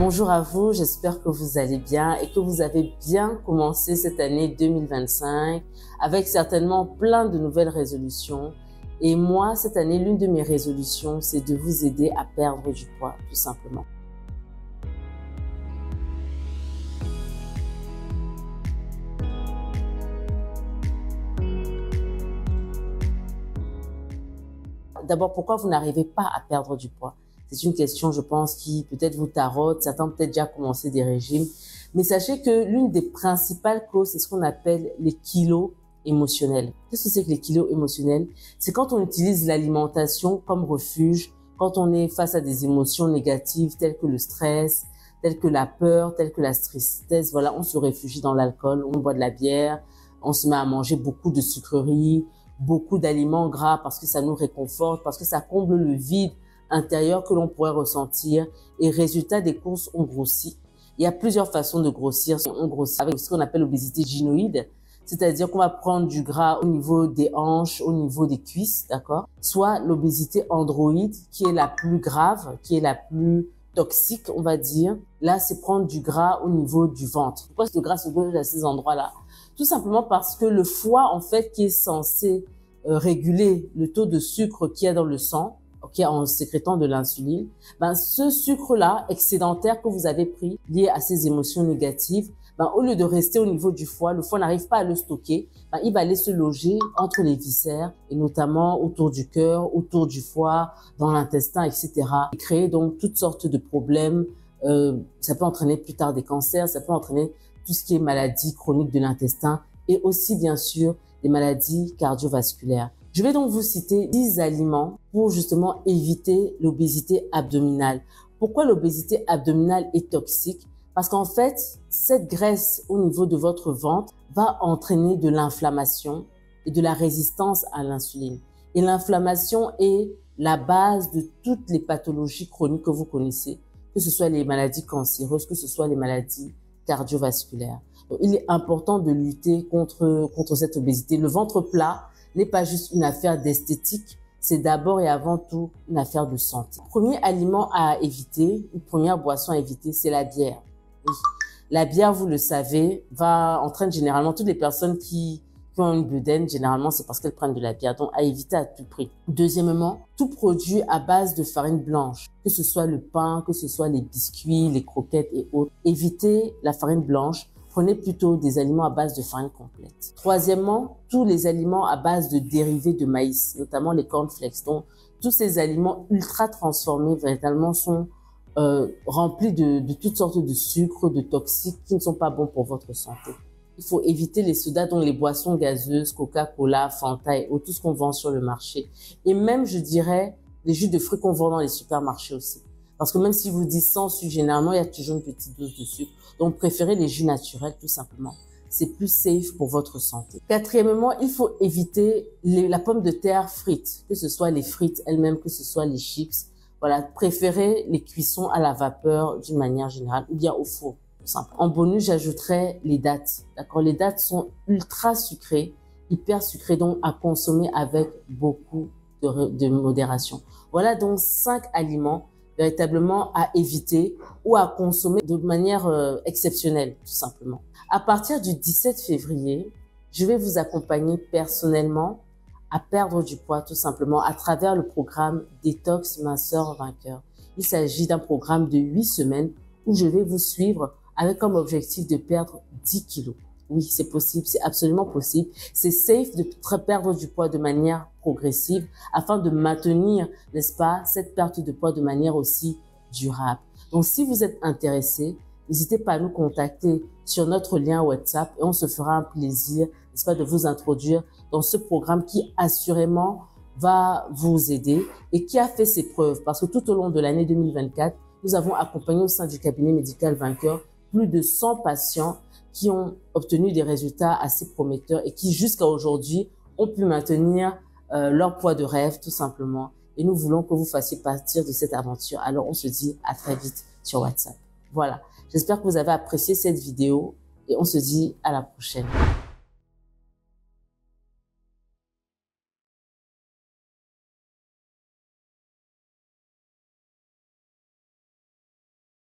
Bonjour à vous, j'espère que vous allez bien et que vous avez bien commencé cette année 2025 avec certainement plein de nouvelles résolutions. Et moi, cette année, l'une de mes résolutions, c'est de vous aider à perdre du poids, tout simplement. D'abord, pourquoi vous n'arrivez pas à perdre du poids? C'est une question, je pense, qui peut-être vous tarote. Certains ont peut-être déjà commencé des régimes. Mais sachez que l'une des principales causes, c'est ce qu'on appelle les kilos émotionnels. Qu'est-ce que c'est que les kilos émotionnels? C'est quand on utilise l'alimentation comme refuge, quand on est face à des émotions négatives telles que le stress, telles que la peur, telles que la tristesse. Voilà, on se réfugie dans l'alcool, on boit de la bière, on se met à manger beaucoup de sucreries, beaucoup d'aliments gras parce que ça nous réconforte, parce que ça comble le vide intérieur que l'on pourrait ressentir. Et résultat des courses, on grossit. Il y a plusieurs façons de grossir. On grossit avec ce qu'on appelle l'obésité gynoïde, c'est-à-dire qu'on va prendre du gras au niveau des hanches, au niveau des cuisses, d'accord? Soit l'obésité androïde, qui est la plus grave, qui est la plus toxique, on va dire. Là, c'est prendre du gras au niveau du ventre. Pourquoi ce gras se donne à ces endroits-là? Tout simplement parce que le foie, en fait, qui est censé réguler le taux de sucre qu'il y a dans le sang, en sécrétant de l'insuline, ce sucre-là, excédentaire que vous avez pris, lié à ces émotions négatives, au lieu de rester au niveau du foie, le foie n'arrive pas à le stocker, il va aller se loger entre les viscères, et notamment autour du cœur, autour du foie, dans l'intestin, etc. Et créer donc toutes sortes de problèmes. Ça peut entraîner plus tard des cancers, ça peut entraîner tout ce qui est maladies chroniques de l'intestin, et aussi, bien sûr, des maladies cardiovasculaires. Je vais donc vous citer 10 aliments pour justement éviter l'obésité abdominale. Pourquoi l'obésité abdominale est toxique? Parce qu'en fait, cette graisse au niveau de votre ventre va entraîner de l'inflammation et de la résistance à l'insuline. Et l'inflammation est la base de toutes les pathologies chroniques que vous connaissez, que ce soit les maladies cancéreuses, que ce soit les maladies cardiovasculaires. Donc, il est important de lutter contre cette obésité. Le ventre plat n'est pas juste une affaire d'esthétique, c'est d'abord et avant tout une affaire de santé. Le premier aliment à éviter, une première boisson à éviter, c'est la bière. Oui. La bière, vous le savez, entraîne généralement toutes les personnes qui ont une bedaine, généralement c'est parce qu'elles prennent de la bière, donc à éviter à tout prix. Deuxièmement, tout produit à base de farine blanche, que ce soit le pain, que ce soit les biscuits, les croquettes et autres. Évitez la farine blanche. Prenez plutôt des aliments à base de farine complète. Troisièmement, tous les aliments à base de dérivés de maïs, notamment les cornflakes. Donc, tous ces aliments ultra transformés, véritablement, sont remplis de toutes sortes de sucres, de toxiques qui ne sont pas bons pour votre santé. Il faut éviter les sodas, donc les boissons gazeuses, Coca-Cola, Fanta et autres, tout ce qu'on vend sur le marché. Et même, je dirais, les jus de fruits qu'on vend dans les supermarchés aussi. Parce que même si vous dites sans sucre, généralement, il y a toujours une petite dose de sucre. Donc, préférez les jus naturels, tout simplement. C'est plus safe pour votre santé. Quatrièmement, il faut éviter la pomme de terre frite, que ce soit les frites elles-mêmes, que ce soit les chips. Voilà, préférez les cuissons à la vapeur d'une manière générale ou bien au four, tout simplement. En bonus, j'ajouterais les dattes. D'accord, les dattes sont ultra sucrées, hyper sucrées, donc à consommer avec beaucoup de modération. Voilà donc 5 aliments véritablement à éviter ou à consommer de manière exceptionnelle, tout simplement. À partir du 17 février, je vais vous accompagner personnellement à perdre du poids, tout simplement, à travers le programme Détox Minceur Vainqueur. Il s'agit d'un programme de 8 semaines où je vais vous suivre avec comme objectif de perdre 10 kilos. Oui, c'est possible, c'est absolument possible. C'est safe de perdre du poids de manière progressive afin de maintenir, n'est-ce pas, cette perte de poids de manière aussi durable. Donc, si vous êtes intéressé, n'hésitez pas à nous contacter sur notre lien WhatsApp et on se fera un plaisir, n'est-ce pas, de vous introduire dans ce programme qui assurément va vous aider et qui a fait ses preuves parce que tout au long de l'année 2024, nous avons accompagné au sein du cabinet médical Vainqueur plus de 100 patients qui ont obtenu des résultats assez prometteurs et qui, jusqu'à aujourd'hui, ont pu maintenir leur poids de rêve, tout simplement. Et nous voulons que vous fassiez partir de cette aventure. Alors, on se dit à très vite sur WhatsApp. Voilà. J'espère que vous avez apprécié cette vidéo et on se dit à la prochaine.